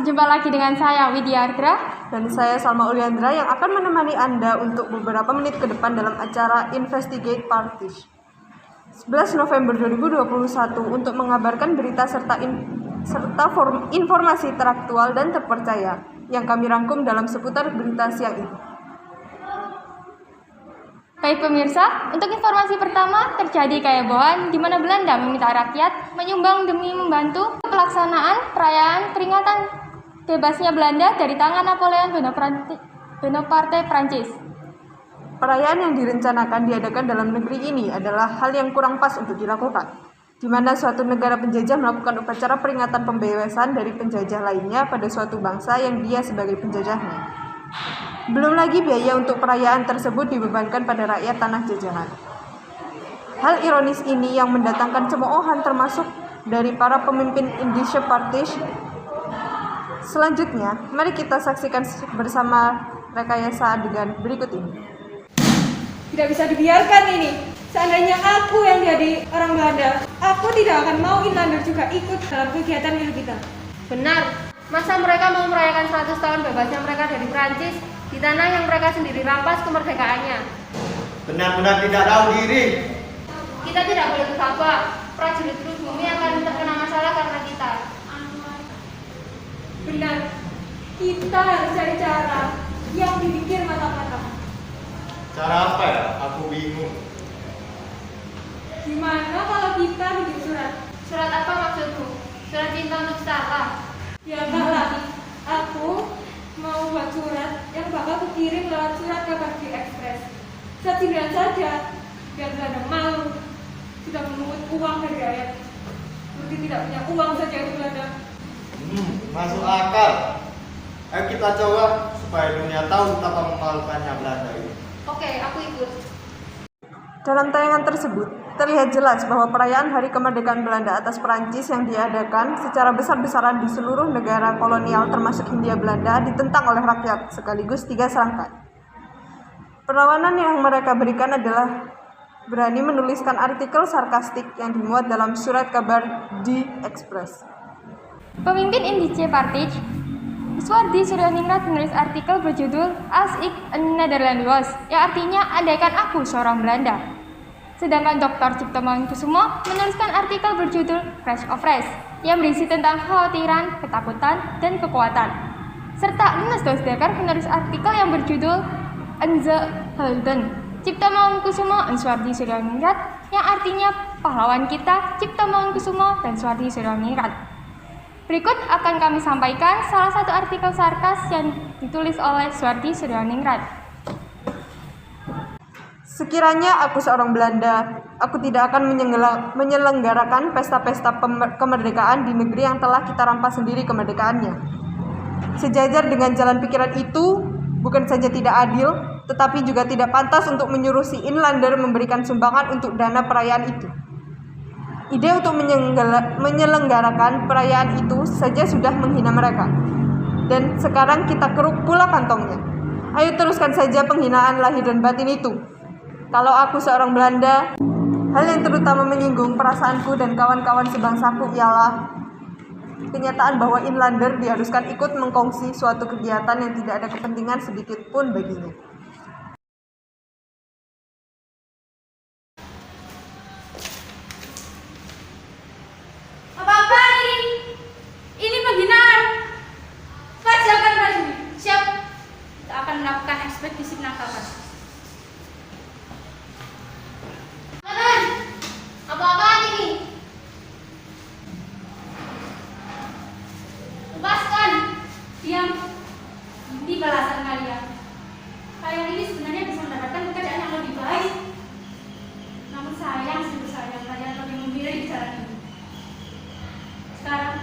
berjumpa lagi dengan saya Widya Ardra dan saya Salma Uliandra yang akan menemani Anda untuk beberapa menit ke depan dalam acara Investigate Partish 11 November 2021 untuk mengabarkan berita serta informasi teraktual dan terpercaya yang kami rangkum dalam seputar berita siang ini. Baik pemirsa, untuk informasi pertama, terjadi kehebohan di mana Belanda meminta rakyat menyumbang demi membantu pelaksanaan perayaan peringatan bebasnya Belanda dari tangan Napoleon Bonaparte Prancis. Perayaan yang direncanakan diadakan dalam negeri ini adalah hal yang kurang pas untuk dilakukan, di mana suatu negara penjajah melakukan upacara peringatan pembebasan dari penjajah lainnya pada suatu bangsa yang dia sebagai penjajahnya. Belum lagi biaya untuk perayaan tersebut dibebankan pada rakyat tanah jajahan. Hal ironis ini yang mendatangkan cemoohan termasuk dari para pemimpin Indische Partish. Selanjutnya, mari kita saksikan bersama rekayasa adegan berikut ini. Tidak bisa dibiarkan ini. Seandainya aku yang jadi orang Belanda, aku tidak akan mau Inlander juga ikut dalam kegiatan milik kita. Benar, masa mereka mau merayakan 100 tahun bebasnya mereka dari Prancis di tanah yang mereka sendiri rampas kemerdekaannya. Benar-benar tidak tahu diri. Kita tidak boleh gegabah. Prajurit pribumi akan terkena masalah karena kita. Benar, kita harus cari cara yang dipikir matang-matang. Cara apa ya? Aku bingung. Gimana kalau kita bikin surat? Surat apa maksudmu? Surat cinta untuk Stella? Ya enggak lah, aku mau buat surat yang bakal kukirim lewat surat kabar di Express. Sejujurnya saja, biar Belanda malu sudah memungut uang dari rakyat. Seperti tidak punya uang saja itu Belanda. Masuk akal. Ayo kita coba supaya dunia tahu betapa memalukannya Belanda ini. Oke, aku ikut. Dalam tayangan tersebut, terlihat jelas bahwa perayaan Hari Kemerdekaan Belanda atas Perancis yang diadakan secara besar-besaran di seluruh negara kolonial termasuk Hindia Belanda ditentang oleh rakyat sekaligus 3 serangkai. Perlawanan yang mereka berikan adalah berani menuliskan artikel sarkastik yang dimuat dalam surat kabar di Express. Pemimpin Indische Partish, Swardi Suryaningrat menulis artikel berjudul Als ik een Nederlander was, yang artinya andaikan aku seorang Belanda. Sedangkan Dr. Cipto Mangunkusumo menuliskan artikel berjudul Crash of Race yang berisi tentang kekhawatiran, ketakutan, dan kekuatan. Serta Ines Dosdeker menulis artikel yang berjudul Onze Helden, Cipto Mangunkusumo dan Swardi Suryaningrat yang artinya pahlawan kita, Cipto Mangunkusumo dan Swardi Suryaningrat. Berikut akan kami sampaikan salah satu artikel sarkas yang ditulis oleh Swardi Suryaningrat. Sekiranya aku seorang Belanda, aku tidak akan menyelenggarakan pesta-pesta kemerdekaan di negeri yang telah kita rampas sendiri kemerdekaannya. Sejajar dengan jalan pikiran itu, bukan saja tidak adil, tetapi juga tidak pantas untuk menyuruh si Inlander memberikan sumbangan untuk dana perayaan itu. Ide untuk menyelenggarakan perayaan itu saja sudah menghina mereka. Dan sekarang kita keruk pula kantongnya. Ayo teruskan saja penghinaan lahir dan batin itu. Kalau aku seorang Belanda, hal yang terutama menyinggung perasaanku dan kawan-kawan sebangsaku ialah kenyataan bahwa Inlander diharuskan ikut mengkongsi suatu kegiatan yang tidak ada kepentingan sedikit pun baginya. Apa-apa ini? Ini penghinaan. Kerjakan prajurit. Siap. Kita akan melakukan ekspedisi penangkapan. Apa-apaan ini? Lepaskan. Diam. Ini balasan kalian. Kalian ini sebenarnya bisa mendapatkan pekerjaan yang lebih baik. Namun sayang, sungguh sayang, kalian lebih memilih di jalan ini. Sekarang,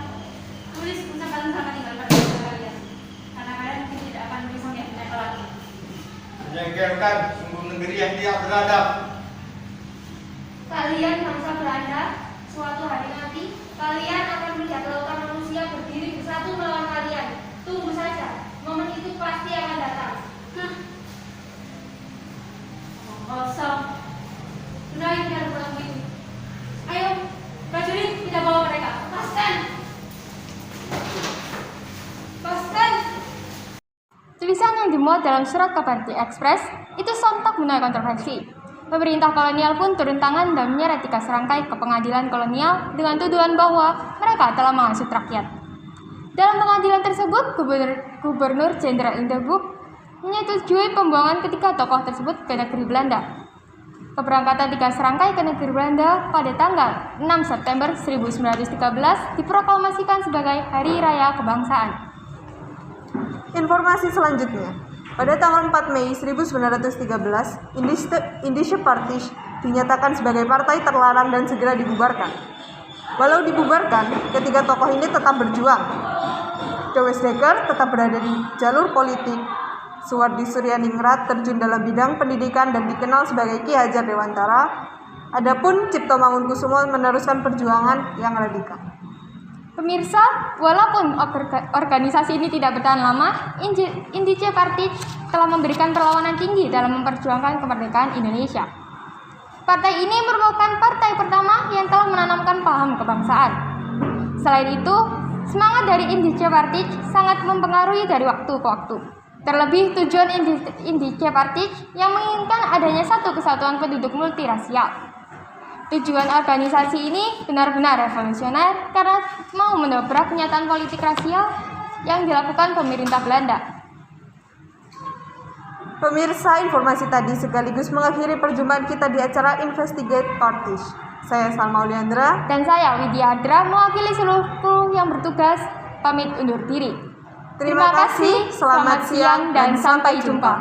tulis ucapan selamat tinggal pada kalian. Karena kalian mungkin tidak akan bisa melihat lagi. Menjengkelkan sungguh negeri yang tidak beradab. Kalian bangsa Belanda, suatu hari nanti kalian akan melihat lautan manusia berdiri bersatu melawan kalian. Tunggu saja, momen itu pasti akan datang. Kosong. Benar ini ada pulang begitu. Ayo, prajurit, kita bawa mereka. Lepaskan. dimuat dalam surat kabar The Express itu sontak menuai kontroversi. Pemerintah kolonial pun turun tangan dan menyeret Tika Serangkai ke pengadilan kolonial dengan tuduhan bahwa mereka telah menghasut rakyat. Dalam pengadilan tersebut, Gubernur Jenderal Lindbergh menyetujui pembuangan ketiga tokoh tersebut ke negeri Belanda. Keberangkatan Tika Serangkai ke negeri Belanda pada tanggal 6 September 1913 diproklamasikan sebagai Hari Raya Kebangsaan. Informasi selanjutnya, pada tanggal 4 Mei 1913, Indische Partij dinyatakan sebagai partai terlarang dan segera dibubarkan. Walau dibubarkan, ketiga tokoh ini tetap berjuang. De Weizsäcker tetap berada di jalur politik. Suwardi Suryaningrat terjun dalam bidang pendidikan dan dikenal sebagai Ki Hajar Dewantara. Adapun Cipto Mangunkusumo meneruskan perjuangan yang radikal. Pemirsa, walaupun organisasi ini tidak bertahan lama, Indische Partij telah memberikan perlawanan tinggi dalam memperjuangkan kemerdekaan Indonesia. Partai ini merupakan partai pertama yang telah menanamkan paham kebangsaan. Selain itu, semangat dari Indische Partij sangat mempengaruhi dari waktu ke waktu. Terlebih tujuan Indische Partij yang menginginkan adanya satu kesatuan penduduk multirasial. Tujuan organisasi ini benar-benar revolusioner karena mau mendobrak kenyataan politik rasial yang dilakukan pemerintah Belanda. Pemirsa, informasi tadi sekaligus mengakhiri perjumpaan kita di acara Investigate Partij. Saya Salma Uliandra dan saya Widya Adra mewakili seluruh yang bertugas pamit undur diri. Terima kasih, selamat siang dan sampai jumpa.